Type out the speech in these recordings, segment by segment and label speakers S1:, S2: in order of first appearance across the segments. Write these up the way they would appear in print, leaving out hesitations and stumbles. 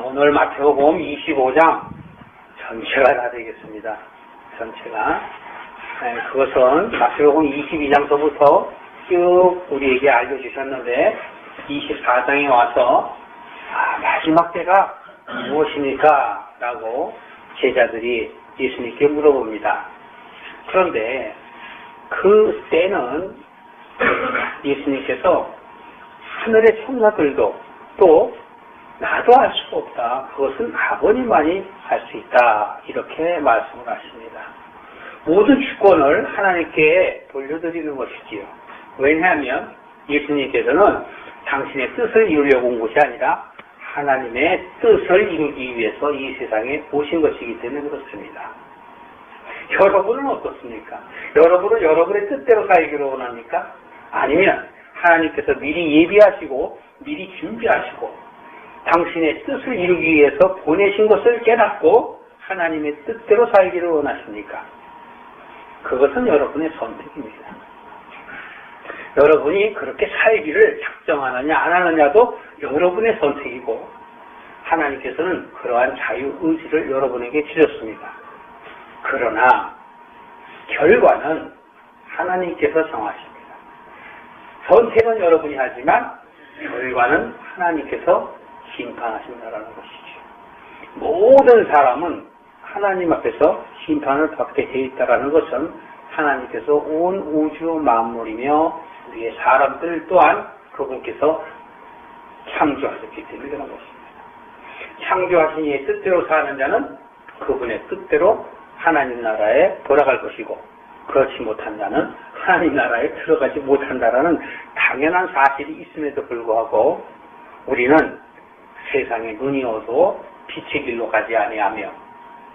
S1: 오늘 마태복음 25장 전체가 다 되겠습니다. 전체가. 그것은 마태복음 22장서부터 쭉 우리에게 알려주셨는데 24장에 와서 마지막 때가 무엇입니까? 라고 제자들이 예수님께 물어봅니다. 그런데 그 때는 예수님께서 하늘의 천사들도 또 나도 알 수가 없다. 그것은 아버님만이 알 수 있다. 이렇게 말씀을 하십니다. 모든 주권을 하나님께 돌려드리는 것이지요. 왜냐하면 예수님께서는 당신의 뜻을 이루려고 온 것이 아니라 하나님의 뜻을 이루기 위해서 이 세상에 오신 것이기 때문에 그렇습니다. 여러분은 어떻습니까? 여러분은 여러분의 뜻대로 살기를 원합니까? 아니면 하나님께서 미리 예비하시고 미리 준비하시고 당신의 뜻을 이루기 위해서 보내신 것을 깨닫고 하나님의 뜻대로 살기를 원하십니까? 그것은 여러분의 선택입니다. 여러분이 그렇게 살기를 작정하느냐 안 하느냐도 여러분의 선택이고 하나님께서는 그러한 자유의지를 여러분에게 주셨습니다. 그러나 결과는 하나님께서 정하십니다. 선택은 여러분이 하지만 결과는 하나님께서 심판하신다라는 것이죠. 모든 사람은 하나님 앞에서 심판을 받게 되어 있다라는 것은 하나님께서 온 우주 만물이며 우리의 사람들 또한 그분께서 창조하셨기 때문에 그런 것입니다. 창조하신 이의 뜻대로 사는 자는 그분의 뜻대로 하나님 나라에 돌아갈 것이고 그렇지 못한 자는 하나님 나라에 들어가지 못한다라는 당연한 사실이 있음에도 불구하고 우리는 세상에 눈이 어두워 빛의 길로 가지 아니하며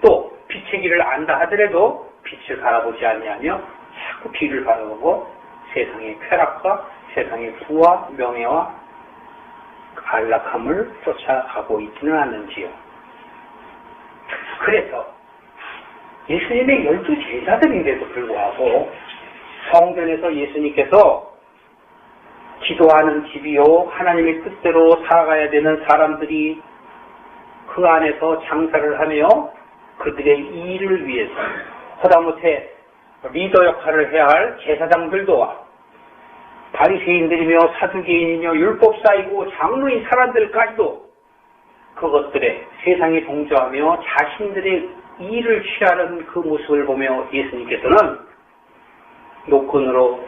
S1: 또 빛의 길을 안다 하더라도 빛을 바라보지 아니하며 자꾸 뒤를 바라보고 세상의 쾌락과 세상의 부와 명예와 안락함을 쫓아가고 있지는 않는지요. 그래서 예수님의 12제자들인데도 불구하고 성전에서 예수님께서 기도하는 집이요 하나님의 뜻대로 살아가야 되는 사람들이 그 안에서 장사를 하며 그들의 일을 위해서 하다못해 리더 역할을 해야 할 제사장들도 바리새인들이며 사두개인이며 율법사이고 장로인 사람들까지도 그것들에 세상에 동조하며 자신들의 일을 취하는 그 모습을 보며 예수님께서는 노끈으로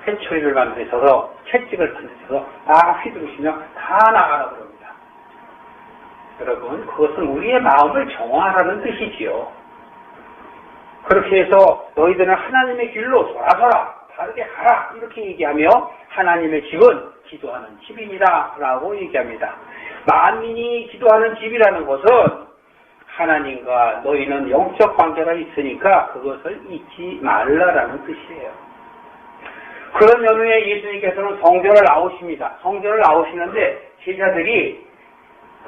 S1: 회초리를 만드셔서 채찍을 만드셔서 휘두르시며 다 나가라 그럽니다. 여러분, 그것은 우리의 마음을 정화하라는 뜻이지요. 그렇게 해서 너희들은 하나님의 길로 돌아서라, 바르게 가라 이렇게 얘기하며 하나님의 집은 기도하는 집입니다 라고 얘기합니다. 만민이 기도하는 집이라는 것은 하나님과 너희는 영적 관계가 있으니까 그것을 잊지 말라라는 뜻이에요. 그런 연후에 예수님께서는 성전을 나오십니다. 성전을 나오시는데 제자들이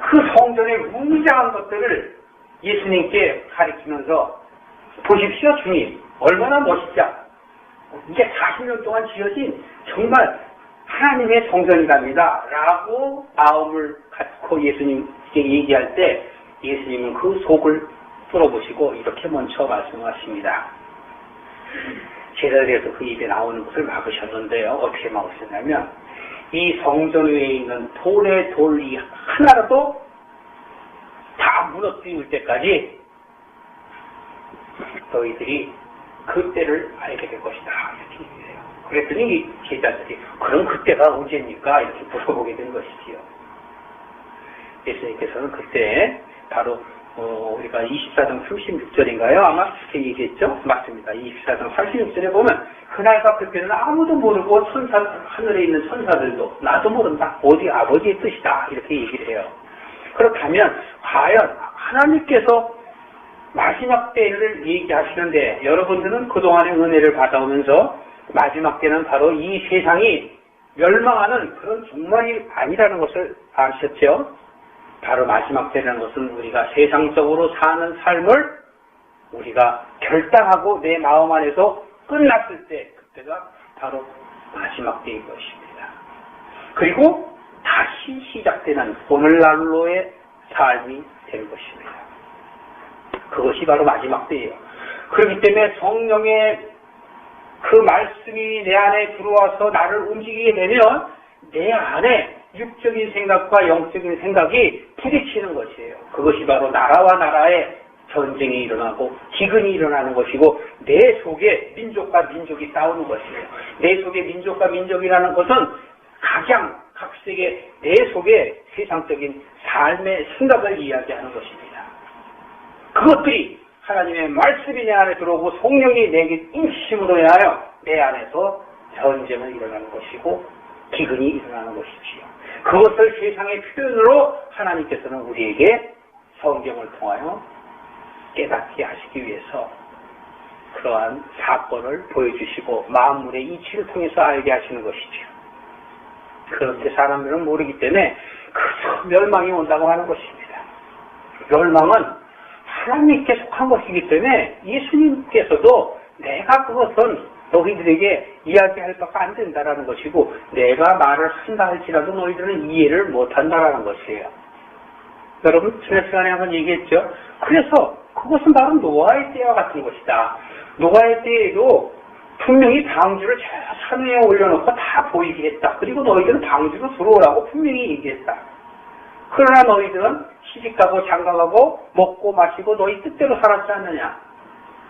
S1: 그 성전의 웅장한 것들을 예수님께 가리키면서 보십시오 주님 얼마나 멋있자. 이게 40년 동안 지어진 정말 하나님의 성전이랍니다 라고 마음을 갖고 예수님께 얘기할 때 예수님은 그 속을 뚫어보시고 이렇게 먼저 말씀하십니다. 제자들에서 그 입에 나오는 것을 막으셨는데요. 어떻게 막으셨냐면 이 성전 위에 있는 돌의 돌이 하나라도 다 무너뜨릴 때까지 너희들이 그때를 알게 될 것이다. 이렇게 얘기해요. 그랬더니 이 제자들이 그럼 그때가 언제입니까? 이렇게 물어보게 된 것이지요. 예수님께서는 그때 바로 우리가 24장 36절인가요? 아마 그렇게 얘기했죠? 맞습니다. 24장 36절에 보면 그날과 그때는 아무도 모르고 하늘에 있는 천사들도 나도 모른다. 오직 아버지의 뜻이다. 이렇게 얘기를 해요. 그렇다면 과연 하나님께서 마지막 때를 얘기하시는데 여러분들은 그동안의 은혜를 받아오면서 마지막 때는 바로 이 세상이 멸망하는 그런 종말이 아니라는 것을 아셨죠? 바로 마지막 때라는 것은 우리가 세상적으로 사는 삶을 우리가 결단하고 내 마음 안에서 끝났을 때 그때가 바로 마지막 때인 것입니다. 그리고 다시 시작되는 오늘날로의 삶이 된 것입니다. 그것이 바로 마지막 때예요. 그렇기 때문에 성령의 그 말씀이 내 안에 들어와서 나를 움직이게 되면 내 안에 육적인 생각과 영적인 생각이 부딪히는 것이에요. 그것이 바로 나라와 나라의 전쟁이 일어나고 기근이 일어나는 것이고 내 속에 민족과 민족이 싸우는 것이에요. 내 속에 민족과 민족이라는 것은 각색의 내 속에 세상적인 삶의 생각을 이야기하는 것입니다. 그것들이 하나님의 말씀이 내 안에 들어오고 성령이 내게 인치심으로 인하여 내 안에서 전쟁은 일어나는 것이고 기근이 일어나는 것이지요. 그것을 세상의 표현으로 하나님께서는 우리에게 성경을 통하여 깨닫게 하시기 위해서 그러한 사건을 보여주시고 만물의 이치를 통해서 알게 하시는 것이죠. 그런데 사람들은 모르기 때문에 그 멸망이 온다고 하는 것입니다. 멸망은 하나님께 속한 것이기 때문에 예수님께서도 내가 그것은 너희들에게 이야기할 바가 안 된다라는 것이고 내가 말을 한다 할지라도 너희들은 이해를 못한다라는 것이에요. 여러분 지난 시간에 한번 얘기했죠. 그래서 그것은 바로 노아의 때와 같은 것이다. 노아의 때에도 분명히 방주를 저 산 위에 올려놓고 다 보이게 했다. 그리고 너희들은 방주로 들어오라고 분명히 얘기했다. 그러나 너희들은 시집가고 장가가고 먹고 마시고 너희 뜻대로 살았지 않느냐.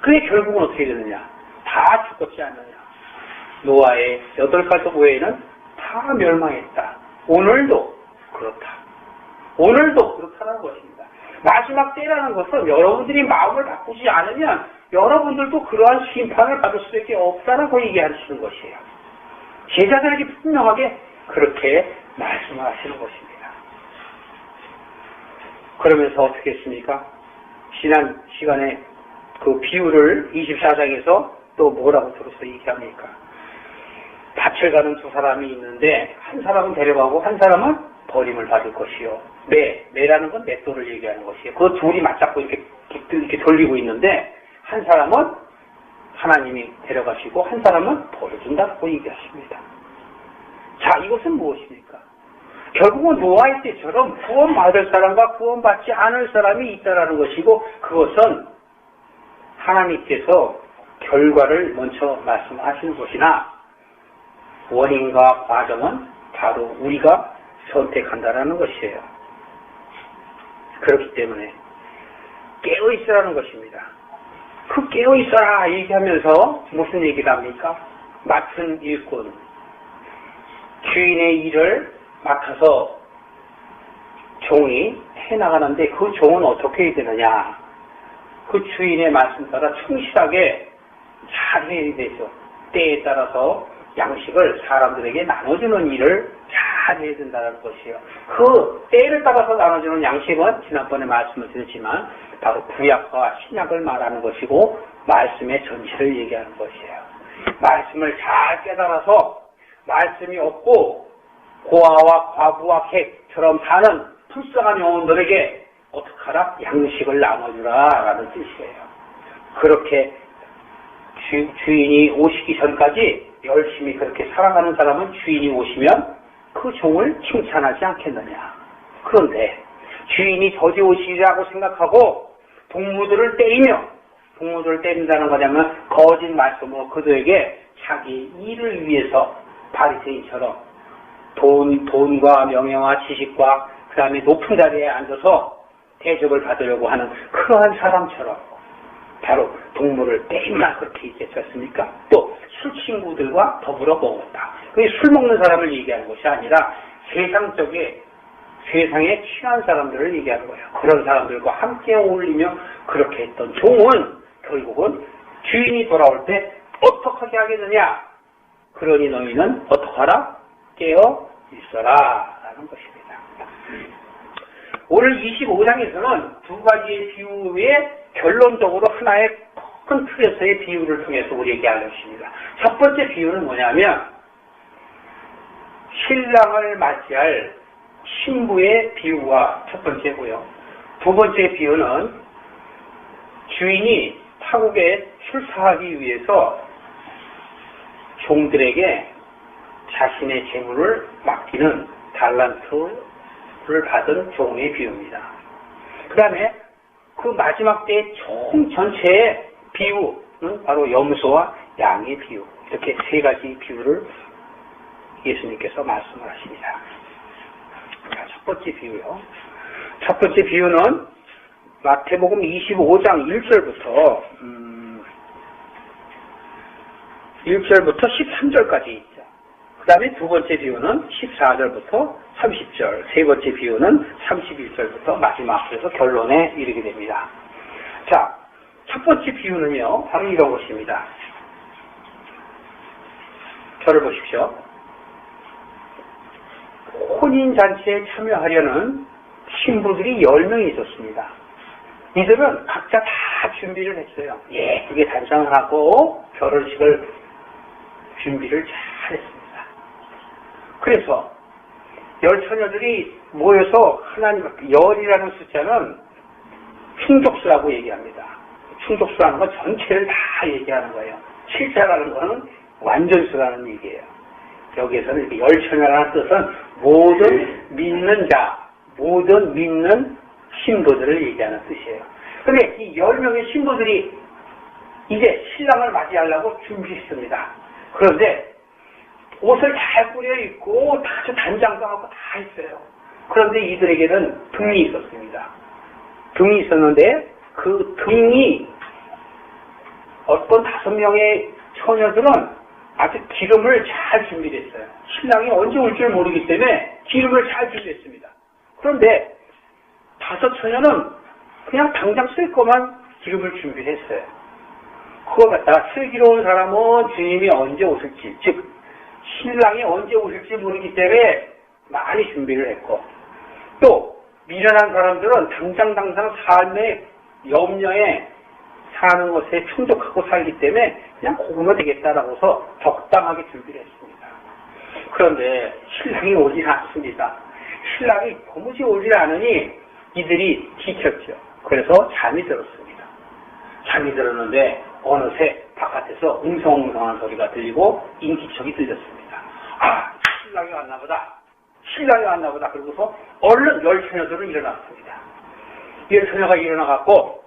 S1: 그게 결국은 어떻게 되느냐. 다 죽었지 않느냐. 노아의 8가족 외에는 다 멸망했다. 오늘도 그렇다. 오늘도 그렇다는 것입니다. 마지막 때라는 것은 여러분들이 마음을 바꾸지 않으면 여러분들도 그러한 심판을 받을 수밖에 없다라고 얘기하시는 것이에요. 제자들에게 분명하게 그렇게 말씀하시는 것입니다. 그러면서 어떻게 했습니까? 지난 시간에 그 비유를 24장에서 또 뭐라고 들어서 얘기합니까? 밭을 가는 두 사람이 있는데 한 사람은 데려가고 한 사람은 버림을 받을 것이요. 매라는 건 맷돌을 얘기하는 것이에요. 그 둘이 맞잡고 이렇게 돌리고 있는데 한 사람은 하나님이 데려가시고 한 사람은 버려준다고 얘기하십니다. 자, 이것은 무엇입니까? 결국은 노아의 때처럼 구원받을 사람과 구원받지 않을 사람이 있다라는 것이고 그것은 하나님께서 결과를 먼저 말씀하시는 것이나 원인과 과정은 바로 우리가 선택한다라는 것이에요. 그렇기 때문에 깨어있으라는 것입니다. 그 깨어있어라 얘기하면서 무슨 얘기를 합니까? 맡은 일꾼, 주인의 일을 맡아서 종이 해나가는데 그 종은 어떻게 해야 되느냐? 그 주인의 말씀 따라 충실하게 잘 해야 되죠. 때에 따라서 양식을 사람들에게 나눠주는 일을 잘 해야 된다는 것이에요. 그 때를 따라서 나눠주는 양식은 지난번에 말씀을 드렸지만 바로 구약과 신약을 말하는 것이고 말씀의 전체를 얘기하는 것이에요. 말씀을 잘 깨달아서 말씀이 없고 고아와 과부와 객처럼 사는 불쌍한 영혼들에게 어떻게 하라? 양식을 나눠주라 라는 뜻이에요. 그렇게 주인이 오시기 전까지 열심히 그렇게 살아가는 사람은 주인이 오시면 그 종을 칭찬하지 않겠느냐. 그런데 주인이 저지 오시리라고 생각하고 동무들을 때린다는 거냐면 거짓 말씀으로 그들에게 자기 일을 위해서 바리새인처럼 돈과 명예와 지식과 그 다음에 높은 자리에 앉아서 대접을 받으려고 하는 그러한 사람처럼 바로 동물을 때린다 그렇게 얘기했지 않습니까? 또 술 친구들과 더불어 먹었다. 그게 술 먹는 사람을 얘기하는 것이 아니라 세상에 취한 사람들을 얘기하는 거예요. 그런 사람들과 함께 어울리며 그렇게 했던 종은 결국은 주인이 돌아올 때 어떻게 하겠느냐? 그러니 너희는 어떻게 하라? 깨어 있어라 라는 것입니다. 오늘 25장에서는 두 가지의 비유 외에 결론적으로 하나의 큰 틀에서의 비유를 통해서 우리에게 알려주십니다. 첫 번째 비유는 뭐냐면 신랑을 맞이할 신부의 비유가 첫 번째고요. 두 번째 비유는 주인이 타국에 출사하기 위해서 종들에게 자신의 재물을 맡기는 달란트를 받은 종의 비유입니다. 그 다음에 그 마지막 때의 총 전체의 비유는 바로 염소와 양의 비유. 이렇게 세 가지 비유를 예수님께서 말씀을 하십니다. 자, 첫 번째 비유요. 첫 번째 비유는 마태복음 25장 1절부터 13절까지 있죠. 그 다음에 두 번째 비유는 14절부터 30절, 세 번째 비유는 31절부터 마지막에서 결론에 이르게 됩니다. 자, 첫 번째 비유는요, 바로 이런 것입니다. 저를 보십시오. 혼인잔치에 참여하려는 신부들이 10명이 있었습니다. 이들은 각자 다 준비를 했어요. 예쁘게 단장을 하고 결혼식을 준비를 잘 했습니다. 그래서 열처녀들이 모여서 하나님 앞에 열이라는 숫자는 충족수라고 얘기합니다. 충족수라는 건 전체를 다 얘기하는 거예요. 실자라는 거는 완전수라는 얘기예요. 여기에서는 이렇게 열처녀라는 뜻은 모든 믿는 자, 모든 믿는 신부들을 얘기하는 뜻이에요. 근데 이 10명의 신부들이 이제 신랑을 맞이하려고 준비했습니다. 그런데 옷을 잘 꾸려 입고 아주 단장도 하고 다 했어요. 그런데 이들에게는 등이 있었습니다. 등이 있었는데 그 등이 어떤 5명의 처녀들은 아주 기름을 잘 준비했어요. 신랑이 언제 올 줄 모르기 때문에 기름을 잘 준비했습니다. 그런데 5 처녀는 그냥 당장 쓸 것만 기름을 준비했어요. 그거 갖다가 슬기로 온 사람은 주님이 언제 오실지, 즉 신랑이 언제 오실지 모르기 때문에 많이 준비를 했고, 또 미련한 사람들은 당장 삶의 염려에 사는 것에 충족하고 살기 때문에 그냥 그거면 되겠다라고서 적당하게 준비를 했습니다. 그런데 신랑이 오질 않습니다. 신랑이 도무지 오질 않으니 이들이 지켰죠. 그래서 잠이 들었습니다. 잠이 들었는데 어느새 바깥에서 웅성웅성한 소리가 들리고 인기척이 들렸습니다. 아, 신랑이 왔나 보다. 신랑이 왔나 보다. 그러고서 얼른 10처녀들은 일어났습니다. 10처녀가 일어나갖고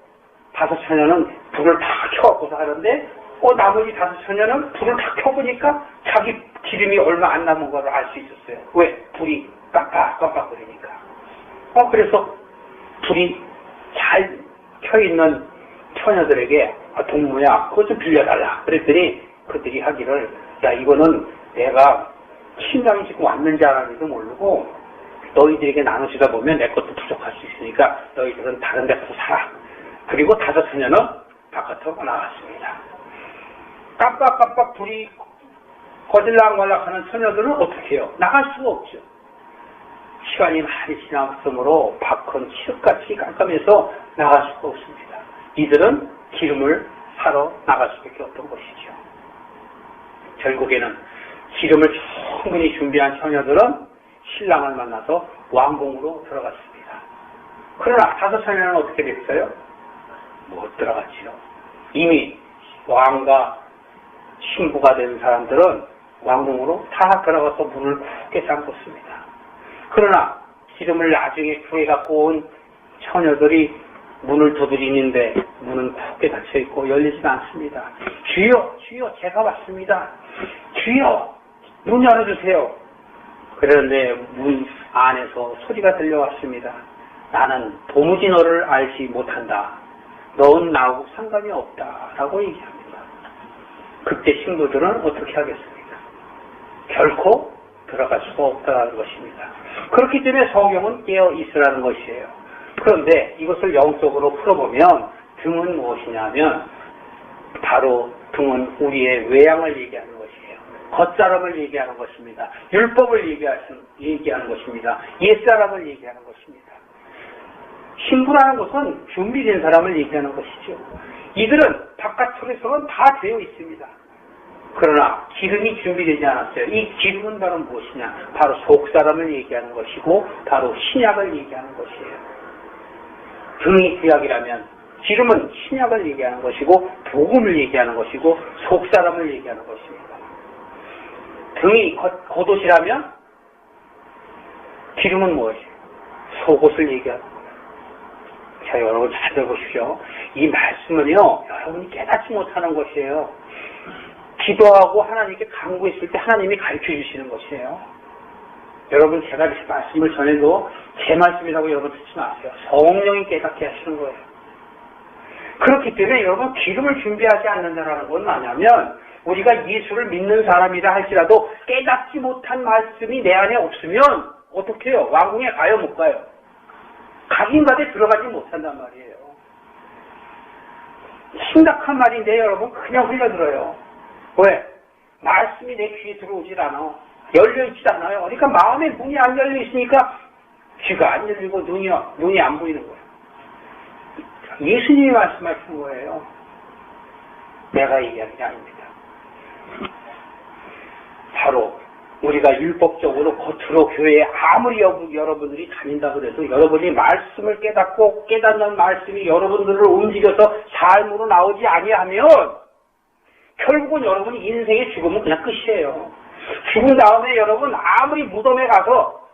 S1: 5처녀는 불을 다 켜갖고서 하는데 나머지 5처녀는 불을 다 켜보니까 자기 기름이 얼마 안 남은 걸 알 수 있었어요. 왜? 불이 깜빡거리니까. 그래서 불이 잘 켜있는 처녀들에게 동무야 그거 좀 빌려달라 그랬더니 그들이 하기를 야 이거는 내가 신랑이 지금 왔는지 안 왔는지도 모르고 너희들에게 나눠주다 보면 내 것도 부족할 수 있으니까 너희들은 다른 데 가서 살아. 그리고 5처녀는 바깥으로 나갔습니다. 깜빡깜빡 불이 거질락말락하는 처녀들은 어떻게 해요? 나갈 수가 없죠. 시간이 많이 지났으므로 밖은 칠흑같이 깜깜해서 나갈 수가 없습니다. 이들은 기름을 사러 나갈 수밖에 없던 것이죠. 결국에는 기름을 충분히 준비한 처녀들은 신랑을 만나서 왕궁으로 들어갔습니다. 그러나 5처녀는 어떻게 됐어요? 못 들어갔지요. 이미 왕과 신부가 된 사람들은 왕궁으로 다 들어가서 문을 굳게 잠궜습니다. 그러나 기름을 나중에 구해갖고 온 처녀들이 문을 두드리는데 문은 굳게 닫혀있고 열리지 않습니다. 주여, 주여, 제가 왔습니다. 주여, 문 열어주세요. 그런데 문 안에서 소리가 들려왔습니다. 나는 도무지 너를 알지 못한다. 너는 나하고 상관이 없다. 라고 얘기합니다. 그때 신부들은 어떻게 하겠습니까? 결코 들어갈 수가 없다는 것입니다. 그렇기 때문에 성경은 깨어 있으라는 것이에요. 그런데 이것을 영적으로 풀어보면 등은 무엇이냐면 바로 등은 우리의 외양을 얘기하는 것이에요. 겉사람을 얘기하는 것입니다. 율법을 얘기하는 것입니다. 옛사람을 얘기하는 것입니다. 신부라는 것은 준비된 사람을 얘기하는 것이죠. 이들은 바깥쪽에서는 다 되어 있습니다. 그러나 기름이 준비되지 않았어요. 이 기름은 바로 무엇이냐? 바로 속사람을 얘기하는 것이고 바로 신약을 얘기하는 것이에요. 등이 구약이라면 기름은 신약을 얘기하는 것이고 복음을 얘기하는 것이고 속사람을 얘기하는 것입니다. 등이 겉옷이라면 기름은 뭐지? 속옷을 얘기하고. 자, 여러분 잘 들어보십시오. 이 말씀은요, 여러분이 깨닫지 못하는 것이에요. 기도하고 하나님께 간구했을 때 하나님이 가르쳐 주시는 것이에요. 여러분, 제가 이렇게 말씀을 전해도 제 말씀이라고 여러분 듣지 마세요. 성령이 깨닫게 하시는 거예요. 그렇기 때문에 여러분, 기름을 준비하지 않는다는 건 뭐냐면, 우리가 예수를 믿는 사람이라 할지라도 깨닫지 못한 말씀이 내 안에 없으면 어떻게 해요? 왕궁에 가요, 못 가요? 가긴 가되 들어가지 못한단 말이에요. 심각한 말인데 여러분, 그냥 흘려들어요. 왜? 말씀이 내 귀에 들어오질 않아. 열려있지 않아요. 그러니까 마음의 문이 안 열려있으니까 귀가 안 열리고 눈이 안 보이는 거예요. 예수님이 말씀하신 거예요. 내가 얘기하는 게 아닙니다. 바로 우리가 율법적으로 겉으로 교회에 아무리 여러분들이 다닌다 그래도 여러분이 말씀을 깨닫고 깨닫는 말씀이 여러분들을 움직여서 삶으로 나오지 아니하면 결국은 여러분이 인생의 죽음은 그냥 끝이에요. 죽은 다음에 여러분 아무리 무덤에 가서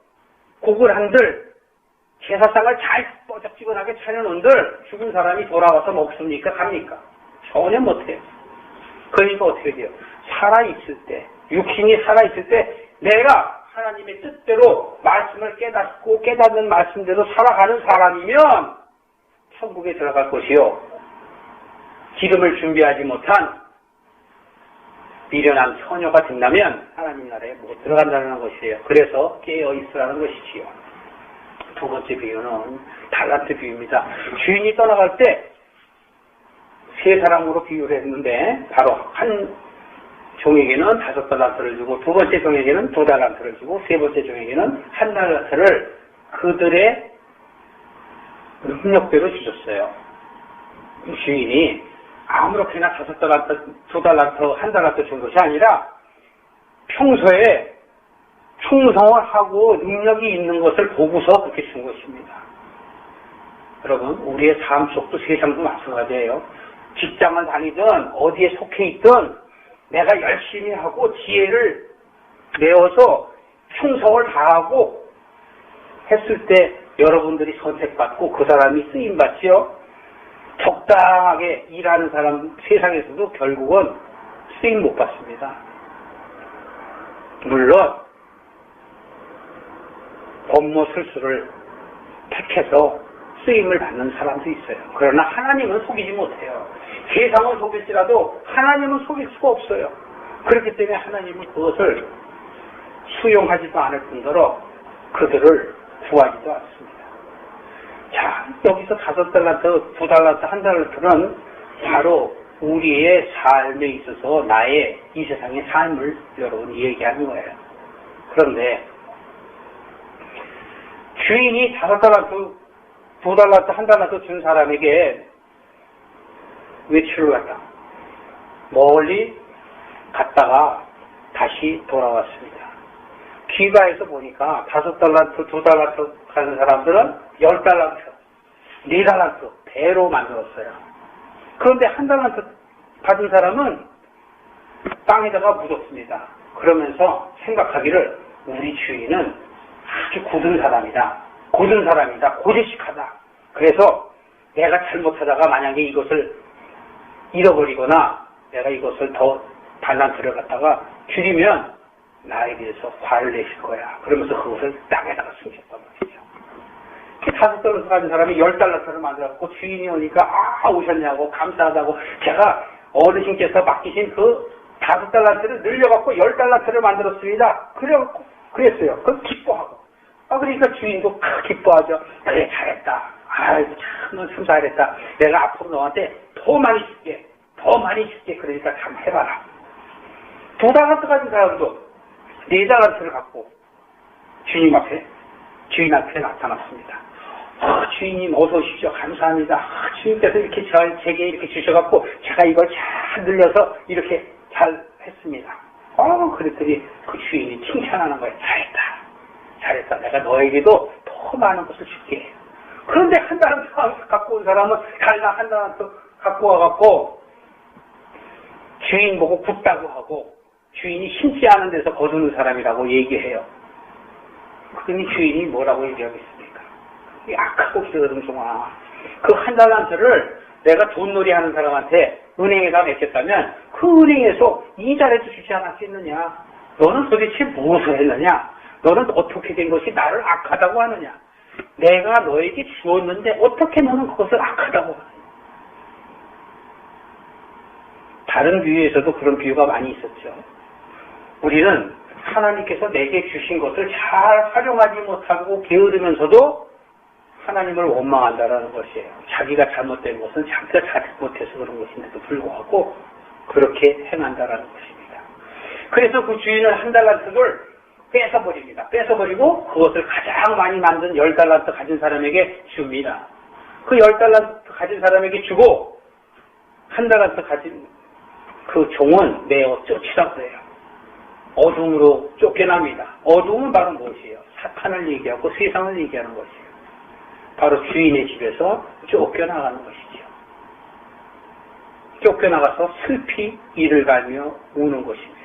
S1: 곡을 한들 제사상을 잘 뻐쩍지근하게 차려놓은들 죽은 사람이 돌아와서 먹습니까? 갑니까? 전혀 못해요. 그러니까 어떻게 돼요? 살아있을 때, 육신이 살아있을 때 내가 하나님의 뜻대로 말씀을 깨닫고 깨닫는 말씀대로 살아가는 사람이면 천국에 들어갈 것이요. 기름을 준비하지 못한 미련한 처녀가 된다면 하나님 나라에 못 들어간다는 것이에요. 그래서 깨어있으라는 것이지요. 두 번째 비유는 달란트 비유입니다. 주인이 떠나갈 때 세 사람으로 비유를 했는데 바로 한 종에게는 5달란트를 주고 두 번째 종에게는 2달란트를 주고 세 번째 종에게는 1달란트를 그들의 능력대로 주셨어요. 주인이 아무렇게나 5달란트, 2달란트, 1달란트 준 것이 아니라 평소에 충성을 하고 능력이 있는 것을 보고서 그렇게 준 것입니다. 여러분, 우리의 삶 속도 세상도 마찬가지예요. 직장을 다니든 어디에 속해 있든 내가 열심히 하고 지혜를 내어서 충성을 다하고 했을 때 여러분들이 선택받고 그 사람이 쓰임받지요. 적당하게 일하는 사람 세상에서도 결국은 쓰임 못 받습니다. 물론 법모 술수를 택해서 쓰임을 받는 사람도 있어요. 그러나 하나님은 속이지 못해요. 세상은 속일지라도 하나님은 속일 수가 없어요. 그렇기 때문에 하나님은 그것을 수용하지도 않을 뿐더러 그들을 구하지도 않습니다. 자, 여기서 5달란트, 2달란트, 1달란트는 바로 우리의 삶에 있어서 나의 이 세상의 삶을 여러분이 얘기하는 거예요. 그런데 주인이 5달란트, 2달란트, 1달란트 준 사람에게 외출을 갔다. 멀리 갔다가 다시 돌아왔습니다. 귀가해서 보니까 5달란트, 2달란트 가는 사람들은 10달란트, 4달란트 배로 만들었어요. 그런데 1달란트 받은 사람은 땅에다가 묻었습니다. 그러면서 생각하기를 우리 주인은 아주 굳은 사람이다. 고지식하다. 그래서 내가 잘못하다가 만약에 이것을 잃어버리거나 내가 이것을 더 달란트를 갖다가 줄이면 나에 대해서 화를 내실 거야. 그러면서 그것을 땅에다가 숨겼단 말이죠. 5달란트 가진 사람이 10달란트를 만들었고 주인이 오니까 오셨냐고 감사하다고 제가 어르신께서 맡기신 그 5달란트를 늘려갖고 10달란트를 만들었습니다. 그랬어요. 그걸 기뻐하고. 그러니까 주인도 기뻐하죠. 그래, 잘했다. 참 잘했다. 내가 앞으로 너한테 더 많이 줄게. 그러니까 참 해봐라. 2달란트 가진 사람도 4달란트를 갖고 주인 앞에 나타났습니다. 주인님 어서 오십시오. 감사합니다. 주인께서 이렇게 제게 이렇게 주셔갖고 제가 이걸 잘 늘려서 이렇게 잘 했습니다. 그랬더니 그 주인이 칭찬하는 거예요. 잘했다. 내가 너에게도 더 많은 것을 줄게. 그런데 1달란트 갖고 온 사람은 달랑 1달란트 갖고 와갖고 주인 보고 굳다고 하고 주인이 심지 않은 데서 거두는 사람이라고 얘기해요. 그러니 주인이 뭐라고 얘기하겠습니까? 이 악하고 기르름송아. 그 한 달란트를 내가 돈놀이 하는 사람한테 은행에다 맡겼다면 그 은행에서 이자라도 주지 않았겠느냐? 너는 도대체 무엇을 했느냐? 너는 어떻게 된 것이 나를 악하다고 하느냐? 내가 너에게 주었는데 어떻게 너는 그것을 악하다고 하느냐? 다른 비유에서도 그런 비유가 많이 있었죠. 우리는 하나님께서 내게 주신 것을 잘 활용하지 못하고 게으르면서도 하나님을 원망한다라는 것이에요. 자기가 잘못된 것은 자기가 잘못해서 그런 것인데도 불구하고 그렇게 행한다라는 것입니다. 그래서 그 주인은 한 달란트를 뺏어버립니다. 뺏어버리고 그것을 가장 많이 만든 10달란트 가진 사람에게 줍니다. 그 10달란트 가진 사람에게 주고 한 달란트 가진 그 종은 내어 쫓으라고 해요. 어둠으로 쫓겨납니다. 어둠은 바로 무엇이에요? 사탄을 얘기하고 세상을 얘기하는 것이에요. 바로 주인의 집에서 쫓겨나가는 것이죠. 쫓겨나가서 슬피 이를 갈며 우는 것입니다.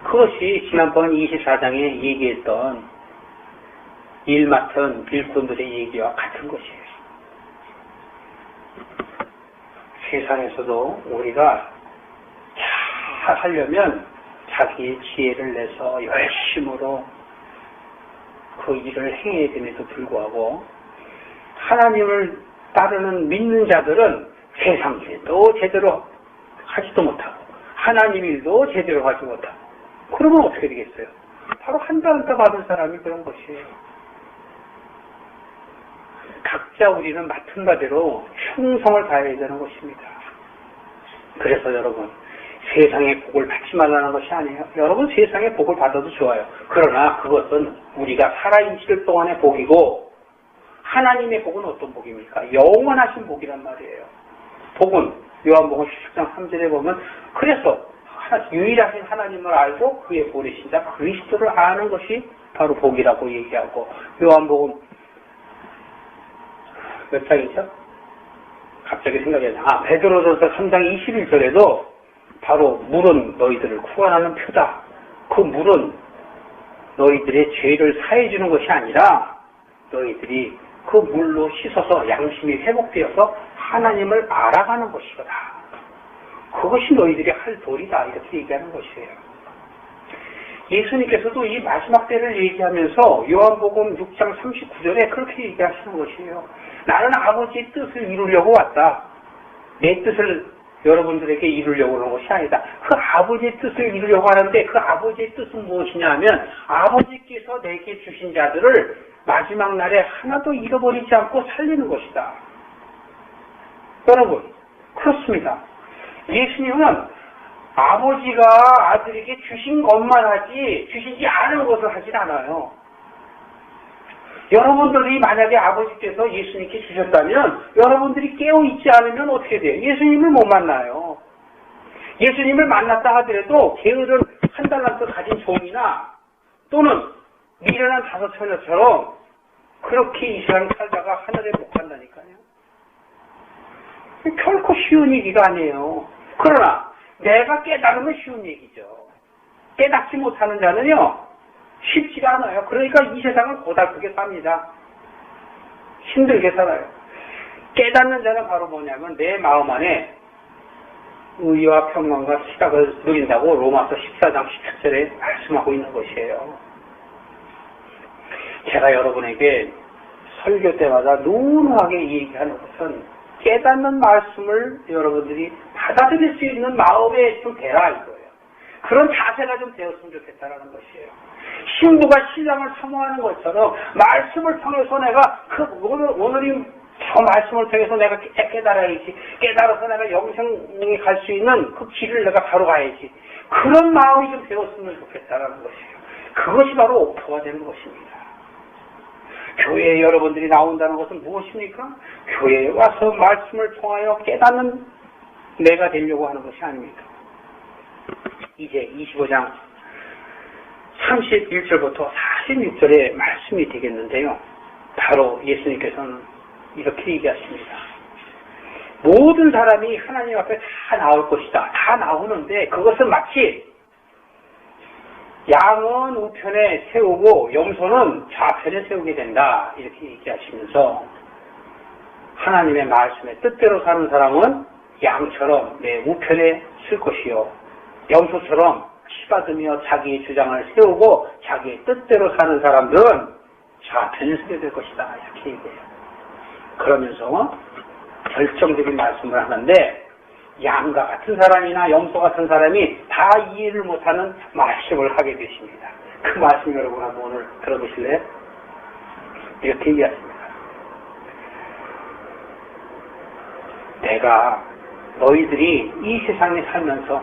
S1: 그것이 지난번 24장에 얘기했던 일 맡은 일꾼들의 얘기와 같은 것이에요. 세상에서도 우리가 잘 하려면 자기의 지혜를 내서 열심으로 그 일을 행해야 됨에도 불구하고 하나님을 따르는 믿는 자들은 세상 일도 제대로 하지도 못하고 하나님 일도 제대로 하지 못하고 그러면 어떻게 되겠어요? 바로 한 달란트 받은 사람이 그런 것이에요. 각자 우리는 맡은 바대로 충성을 다해야 되는 것입니다. 그래서 여러분 세상의 복을 받지 말라는 것이 아니에요. 여러분 세상의 복을 받아도 좋아요. 그러나 그것은 우리가 살아있을 동안의 복이고 하나님의 복은 어떤 복입니까? 영원하신 복이란 말이에요. 복은 요한복음 17장 3절에 보면 그래서 유일하신 하나님을 알고 그의 보내신 자 그리스도를 아는 것이 바로 복이라고 얘기하고 요한복음 몇 장이죠? 갑자기 생각이 안 나. 베드로전서 3장 21절에도 바로 물은 너희들을 구원하는 표다. 그 물은 너희들의 죄를 사해주는 것이 아니라 너희들이 그 물로 씻어서 양심이 회복되어서 하나님을 알아가는 것이거다. 그것이 너희들이 할 도리다. 이렇게 얘기하는 것이에요. 예수님께서도 이 마지막 때를 얘기하면서 요한복음 6장 39절에 그렇게 얘기하시는 것이에요. 나는 아버지의 뜻을 이루려고 왔다. 내 뜻을 여러분들에게 이루려고 하는 것이 아니다. 그 아버지의 뜻을 이루려고 하는데 그 아버지의 뜻은 무엇이냐 하면 아버지께서 내게 주신 자들을 마지막 날에 하나도 잃어버리지 않고 살리는 것이다. 여러분 그렇습니다. 예수님은 아버지가 아들에게 주신 것만 하지 주시지 않은 것을 하진 않아요. 여러분들이 만약에 아버지께서 예수님께 주셨다면 여러분들이 깨어있지 않으면 어떻게 돼요? 예수님을 못 만나요. 예수님을 만났다 하더라도 게으른 한 달란트 가진 종이나 또는 미련한 다섯 처녀처럼 그렇게 이 세상 살다가 하늘에 못 간다니까요. 결코 쉬운 얘기가 아니에요. 그러나 내가 깨달으면 쉬운 얘기죠. 깨닫지 못하는 자는요 쉽지가 않아요. 그러니까 이 세상은 고달프게 삽니다. 힘들게 살아요. 깨닫는 자는 바로 뭐냐면 내 마음 안에 의와 평강과 시각을 누린다고 로마서 14장 17절에 말씀하고 있는 것이에요. 제가 여러분에게 설교 때마다 누누하게 얘기하는 것은 깨닫는 말씀을 여러분들이 받아들일 수 있는 마음에 좀 되라 이거예요. 그런 자세가 좀 되었으면 좋겠다는 것이에요. 신부가 신랑을 사모하는 것처럼 말씀을 통해서 내가 오늘이 저 말씀을 통해서 내가 깨달아야지. 깨달아서 내가 영생에 갈 수 있는 그 길을 내가 바로 가야지. 그런 마음이 좀 되었으면 좋겠다는 것이에요. 그것이 바로 옥토가 되는 것입니다. 교회에 여러분들이 나온다는 것은 무엇입니까? 교회에 와서 말씀을 통하여 깨닫는 내가 되려고 하는 것이 아닙니다. 이제 25장 31절부터 46절의 말씀이 되겠는데요. 바로 예수님께서는 이렇게 얘기하십니다. 모든 사람이 하나님 앞에 다 나올 것이다. 다 나오는데 그것은 마치 양은 우편에 세우고 염소는 좌편에 세우게 된다. 이렇게 얘기하시면서 하나님의 말씀에 뜻대로 사는 사람은 양처럼 내 우편에 쓸 것이요. 염소처럼 치받으며 자기의 주장을 세우고 자기의 뜻대로 사는 사람들은 좌편에 서게 될 것이다. 이렇게 얘기해요. 그러면서 결정적인 말씀을 하는데 양과 같은 사람이나 염소 같은 사람이 다 이해를 못하는 말씀을 하게 되십니다. 그 말씀 여러분 한번 오늘 들어보실래요? 이렇게 얘기하십니다. 내가 너희들이 이 세상에 살면서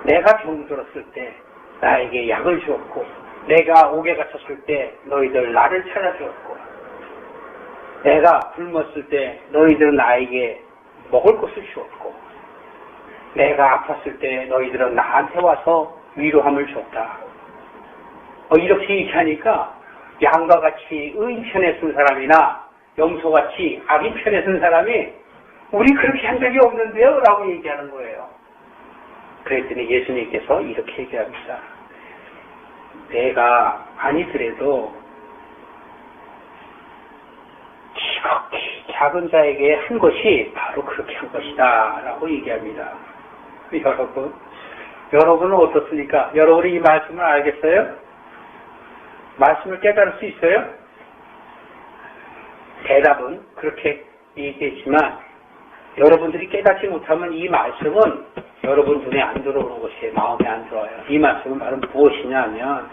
S1: 내가 병들었을 때 나에게 약을 주었고 내가 옥에 갇혔을 때 너희들 나를 찾아주었고 내가 굶었을 때 너희들은 나에게 먹을 것을 주었고 내가 아팠을 때 너희들은 나한테 와서 위로함을 줬다. 이렇게 얘기하니까 양과 같이 의인 편에 쓴 사람이나 염소같이 악인 편에 쓴 사람이 우리 그렇게 한 적이 없는데요? 라고 얘기하는 거예요. 그랬더니 예수님께서 이렇게 얘기합니다. 내가 아니더라도 지극히 작은 자에게 한 것이 바로 그렇게 한 것이다. 라고 얘기합니다. 여러분은 어떻습니까? 여러분이 이 말씀을 알겠어요? 말씀을 깨달을 수 있어요? 대답은 그렇게 얘기했지만 여러분들이 깨닫지 못하면 이 말씀은 여러분 눈에 안 들어오는 것이에요. 마음에 안 들어와요. 이 말씀은 바로 무엇이냐 하면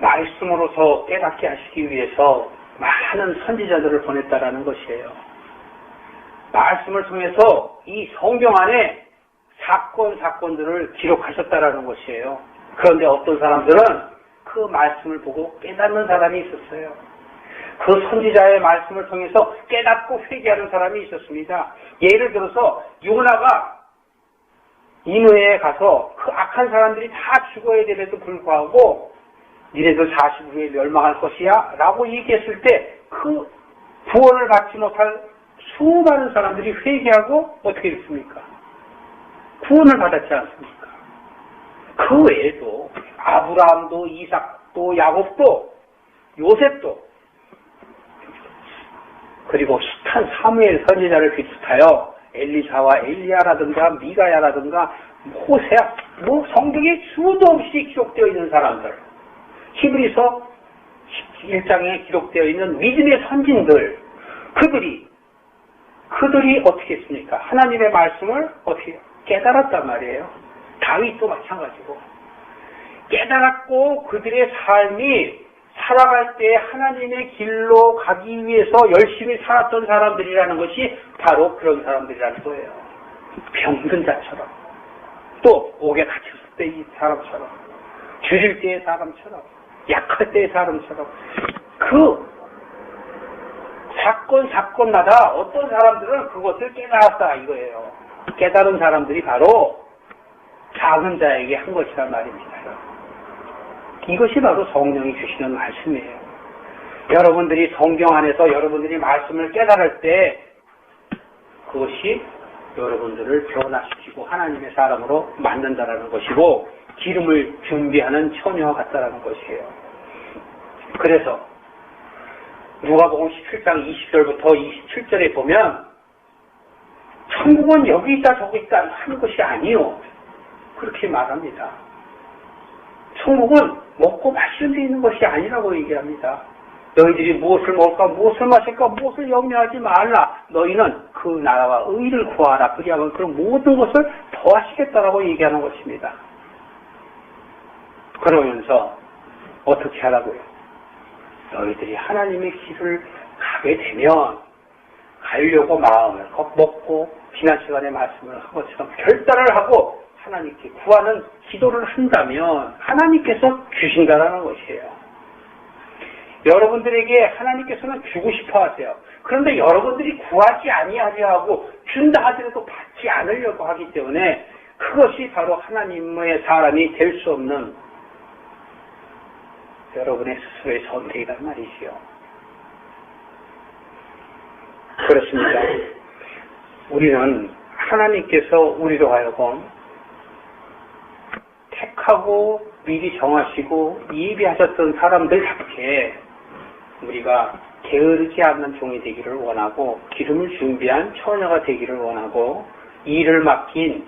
S1: 말씀으로서 깨닫게 하시기 위해서 많은 선지자들을 보냈다라는 것이에요. 말씀을 통해서 이 성경 안에 사건들을 기록하셨다라는 것이에요. 그런데 어떤 사람들은 그 말씀을 보고 깨닫는 사람이 있었어요. 그 선지자의 말씀을 통해서 깨닫고 회개하는 사람이 있었습니다. 예를 들어서 요나가 니느웨에 가서 그 악한 사람들이 다 죽어야 됨에도 불구하고 니네들 40 후에 멸망할 것이야 라고 얘기했을 때 그 구원을 받지 못할 수많은 사람들이 회개하고 어떻게 됐습니까? 구원을 받았지 않습니까? 그 외에도 아브라함도 이삭도 야곱도 요셉도 그리고 숱한 사무엘 선지자를 비롯하여 엘리사와 엘리야라든가 미가야라든가 호세야 성경에 수도 없이 기록되어 있는 사람들 히브리서 1장에 기록되어 있는 믿음의 선진들 그들이 어떻게 했습니까? 하나님의 말씀을 어떻게 깨달았단 말이에요. 다윗도 마찬가지고 깨달았고 그들의 삶이 살아갈 때 하나님의 길로 가기 위해서 열심히 살았던 사람들이라는 것이 바로 그런 사람들이라는 거예요. 병든 자처럼 또 옥에 갇혔을 때의 사람처럼 줄일 때의 사람처럼 약할 때의 사람처럼 그 사건마다 어떤 사람들은 그것을 깨달았다 이거예요. 깨달은 사람들이 바로 작은 자에게 한 것이란 말입니다. 이것이 바로 성령이 주시는 말씀이에요. 여러분들이 성경 안에서 여러분들이 말씀을 깨달을 때 그것이 여러분들을 변화시키고 하나님의 사람으로 만든다라는 것이고 기름을 준비하는 처녀와 같다라는 것이에요. 그래서 누가복음 17장 20절부터 27절에 보면 천국은 여기 있다 저기 있다 하는 것이 아니요. 그렇게 말합니다. 천국은 먹고 마시는 데 있는 것이 아니라고 얘기합니다. 너희들이 무엇을 먹을까 무엇을 마실까 무엇을 염려하지 말라. 너희는 그 나라와 의를 구하라. 그리하면 그런 모든 것을 더하시겠다라고 얘기하는 것입니다. 그러면서 어떻게 하라고요? 너희들이 하나님의 길을 가게 되면 가려고 마음을 먹고 지난 시간에 말씀을 한 것처럼 결단을 하고 하나님께 구하는 기도를 한다면 하나님께서 주신다라는 것이에요. 여러분들에게 하나님께서는 주고 싶어 하세요. 그런데 여러분들이 구하지 아니하려 하고 준다 하더라도 받지 않으려고 하기 때문에 그것이 바로 하나님의 사람이 될 수 없는 여러분의 스스로의 선택이란 말이지요. 그렇습니다. 우리는 하나님께서 우리로 하여금 생각하고 미리 정하시고 예비하셨던 사람들답게 우리가 게으르지 않는 종이 되기를 원하고 기름을 준비한 처녀가 되기를 원하고 일을 맡긴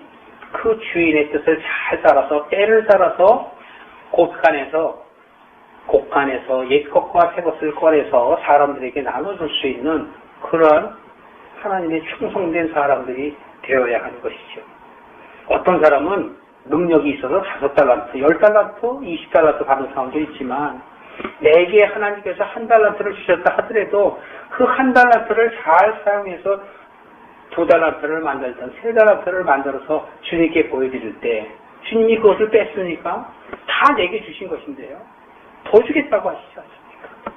S1: 그 주인의 뜻을 잘 따라서 때를 따라서 곳간에서 옛것과 새것을 꺼내서 사람들에게 나눠줄 수 있는 그러한 하나님의 충성된 사람들이 되어야 하는 것이죠. 어떤 사람은 능력이 있어서 5달란트, 10달란트, 20달란트 받은 사람도 있지만 내게 하나님께서 1달란트를 주셨다 하더라도 그 1달란트를 잘 사용해서 2달란트를 만들든 3달란트를 만들어서 주님께 보여드릴 때 주님이 그것을 뺐으니까 다 내게 주신 것인데요. 더 주겠다고 하시지 않습니까?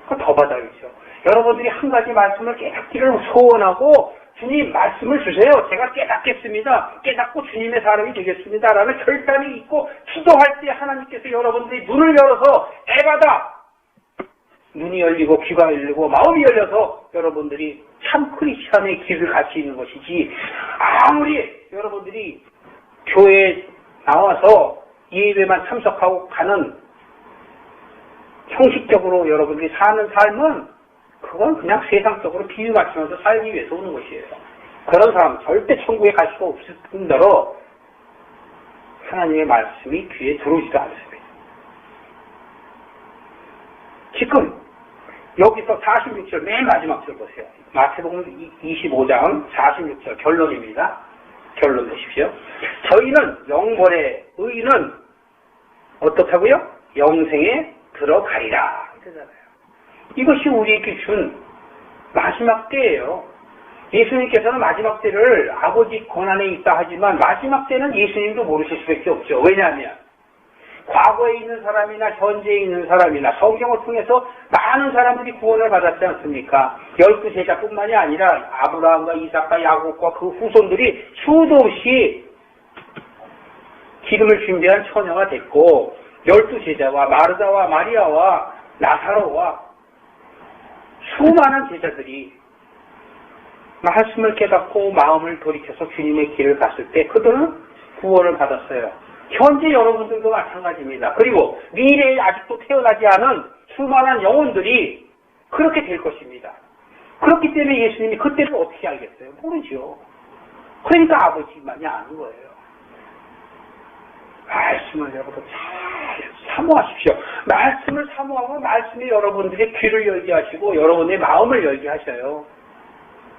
S1: 그거 더 받아야죠. 여러분들이 한 가지 말씀을 깨닫기를 소원하고 주님 말씀을 주세요. 제가 깨닫겠습니다. 깨닫고 주님의 사람이 되겠습니다. 라는 결단이 있고 기도할 때 하나님께서 여러분들이 눈을 열어서 에바다! 눈이 열리고 귀가 열리고 마음이 열려서 여러분들이 참 크리스찬의 길을 갈 수 있는 것이지 아무리 여러분들이 교회에 나와서 예배만 참석하고 가는 형식적으로 여러분들이 사는 삶은 그건 그냥 세상적으로 비유 맞추면서 살기 위해서 오는 것이에요. 그런 사람 절대 천국에 갈 수가 없을 뿐더러 하나님의 말씀이 귀에 들어오지도 않습니다. 지금 여기서 46절 맨 마지막 절 보세요. 마태복음 25장 46절 결론입니다. 결론 보십시오. 저희는 영벌의 의인은 어떻다고요? 영생에 들어가리라. 그러잖아요. 이것이 우리에게 준 마지막 때예요. 예수님께서는 마지막 때를 아버지 권한에 있다 하지만 마지막 때는 예수님도 모르실 수밖에 없죠. 왜냐하면 과거에 있는 사람이나 현재에 있는 사람이나 성경을 통해서 많은 사람들이 구원을 받았지 않습니까? 12제자뿐만이 아니라 아브라함과 이삭과 야곱과 그 후손들이 수도 없이 기름을 준비한 처녀가 됐고 12제자와 마르다와 마리아와 나사로와 수많은 제자들이 말씀을 깨닫고 마음을 돌이켜서 주님의 길을 갔을 때 그들은 구원을 받았어요. 현재 여러분들도 마찬가지입니다. 그리고 미래에 아직도 태어나지 않은 수많은 영혼들이 그렇게 될 것입니다. 그렇기 때문에 예수님이 그때를 어떻게 알겠어요? 모르죠. 그러니까 아버지만이 아는 거예요. 말씀을 여러분 잘 사모하십시오. 말씀을 사모하고 말씀이 여러분들의 귀를 열게 하시고 여러분의 마음을 열게 하셔요.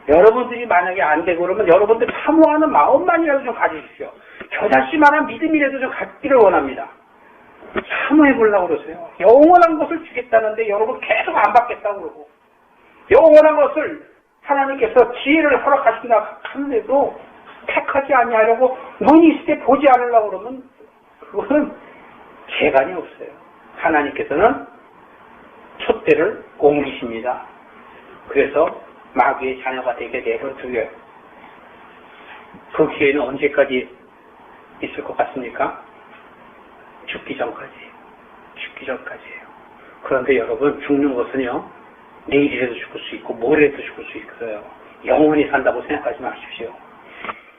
S1: 여러분들이 만약에 안 되고 그러면 여러분들 사모하는 마음만이라도 좀 가지십시오. 겨자씨만한 믿음이라도 좀 갖기를 원합니다. 사모해보려고 그러세요. 영원한 것을 주겠다는데 여러분 계속 안 받겠다고 그러고 영원한 것을 하나님께서 지혜를 허락하신다 하는데도 택하지 아니하려고 눈이 있을 때 보지 않으려고 그러면 그것은 재간이 없어요. 하나님께서는 촛대를 옮기십니다. 그래서 마귀의 자녀가 되게 내버려두고요. 그 기회는 언제까지 있을 것 같습니까? 죽기 전까지예요. 죽기 전까지예요. 그런데 여러분 죽는 것은요. 내일이라도 죽을 수 있고 모레라도 죽을 수 있어요. 영원히 산다고 생각하지 마십시오.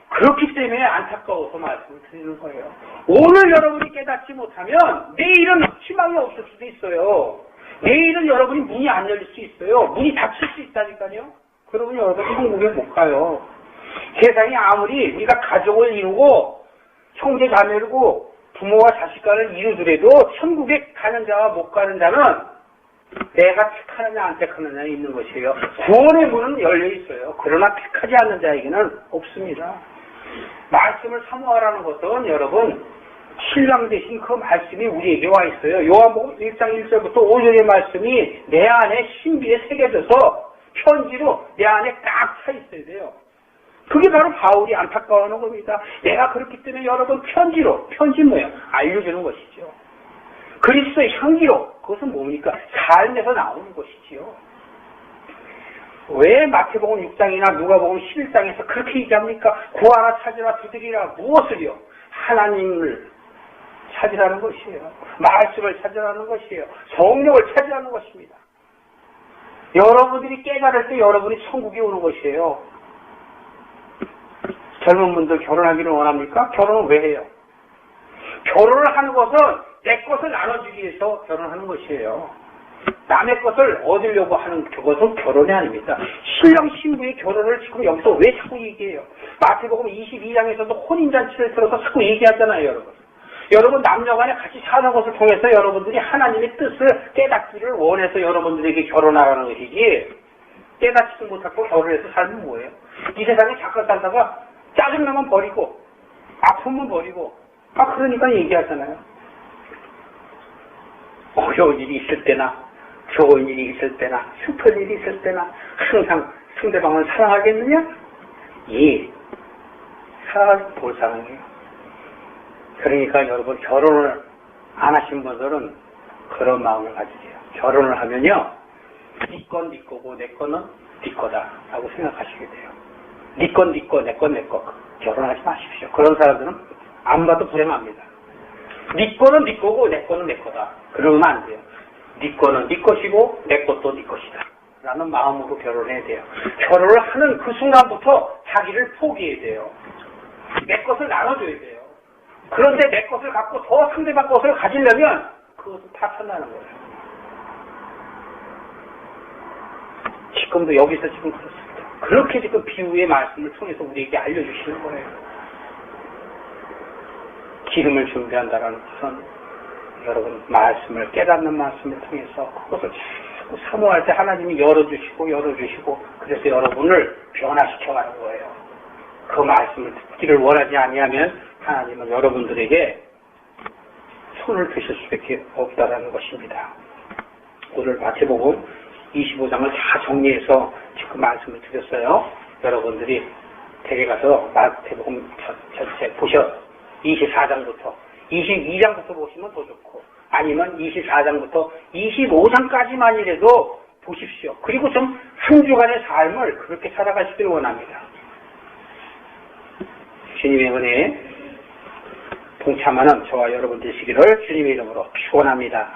S1: 그렇기 때문에 안타까워서 말씀을 드리는 거예요. 오늘 여러분이 깨닫지 못하면 내일은 희망이 없을 수도 있어요. 내일은 여러분이 문이 안 열릴 수 있어요. 문이 닫힐 수 있다니까요. 그러면 여러분이 천국에 못 가요. 세상이 아무리 우리가 가족을 이루고 형제 자매고 부모와 자식 간을 이루더라도 천국에 가는 자와 못 가는 자는 내가 택하느냐 안 택하느냐에 있는 것이에요. 구원의 문은 열려 있어요. 그러나 택하지 않는 자에게는 없습니다. 말씀을 사모하라는 것은 여러분 신랑 대신 그 말씀이 우리에게 와 있어요. 요한복음 1장 1절부터 5절의 말씀이 내 안에 신비에 새겨져서 편지로 내 안에 딱 차 있어야 돼요. 그게 바로 바울이 안타까워하는 겁니다. 내가 그렇기 때문에 여러분 편지로, 편지 뭐예요? 알려주는 것이죠. 그리스도의 향기로, 그것은 뭡니까? 삶에서 나오는 것이지요. 왜 마태복음 6장이나 누가복음 11장에서 그렇게 얘기합니까? 구하라 찾으라 두드리라 무엇을요? 하나님을 찾으라는 것이에요. 말씀을 찾으라는 것이에요. 성령을 찾으라는 것입니다. 여러분들이 깨달을 때 여러분이 천국에 오는 것이에요. 젊은 분들 결혼하기를 원합니까? 결혼은 왜 해요? 결혼을 하는 것은 내 것을 나눠주기 위해서 결혼하는 것이에요. 남의 것을 얻으려고 하는 그것은 결혼이 아닙니다. 신랑 신부의 결혼을 지금 여기서 왜 자꾸 얘기해요? 마태복음 22장에서도 혼인잔치를 들어서 자꾸 얘기하잖아요, 여러분. 여러분 남녀간에 같이 사는 것을 통해서 여러분들이 하나님의 뜻을 깨닫기를 원해서 여러분들에게 결혼하라는 것이지, 깨닫지도 못하고 결혼해서 살면 뭐예요? 이 세상에 잠깐 살다가 짜증나면 버리고 아프면 버리고, 그러니까 얘기하잖아요. 어려운 일이 있을 때나 좋은 일이 있을 때나 슬픈 일이 있을 때나 항상 상대방을 사랑하겠느냐? 예, 사랑할 불쌍해요. 그러니까 여러분 결혼을 안 하신 분들은 그런 마음을 가지세요. 결혼을 하면요, 네 건 네 거고 내 거는 네 거다 라고 생각하시게 돼요. 네 건 네 거, 내 건 내 거. 결혼하지 마십시오. 그런 사람들은 안 봐도 불행합니다. 네 거는 네 거고 내 거는 내 거다. 그러면 안 돼요. 네 거는 네 것이고 내 것도 네 것이다 라는 마음으로 결혼해야 돼요. 결혼을 하는 그 순간부터 자기를 포기해야 돼요. 내 것을 나눠줘야 돼요. 그런데 내 것을 갖고 더 상대방 것을 가지려면 그것은 파탄나는 거예요. 지금도 여기서 지금 그렇습니다. 그렇게 지금 비유의 말씀을 통해서 우리에게 알려주시는 거예요. 기름을 준비한다는 것은 여러분 말씀을 깨닫는 말씀을 통해서 그것을 자꾸 사모할 때 하나님이 열어주시고 그래서 여러분을 변화시켜가는 거예요. 그 말씀을 듣기를 원하지 아니하면 하나님은 여러분들에게 손을 드실 수밖에 없다라는 것입니다. 오늘 마태복음 25장을 다 정리해서 지금 말씀을 드렸어요. 여러분들이 댁에 가서 마태복음 전체 보셔. 24장부터 22장부터 보시면 더 좋고, 아니면 24장부터 25장까지만이라도 보십시오. 그리고 좀 한 주간의 삶을 그렇게 살아가시길 원합니다. 주님의 은혜에 동참하는 저와 여러분 되시기를 주님의 이름으로 축원합니다.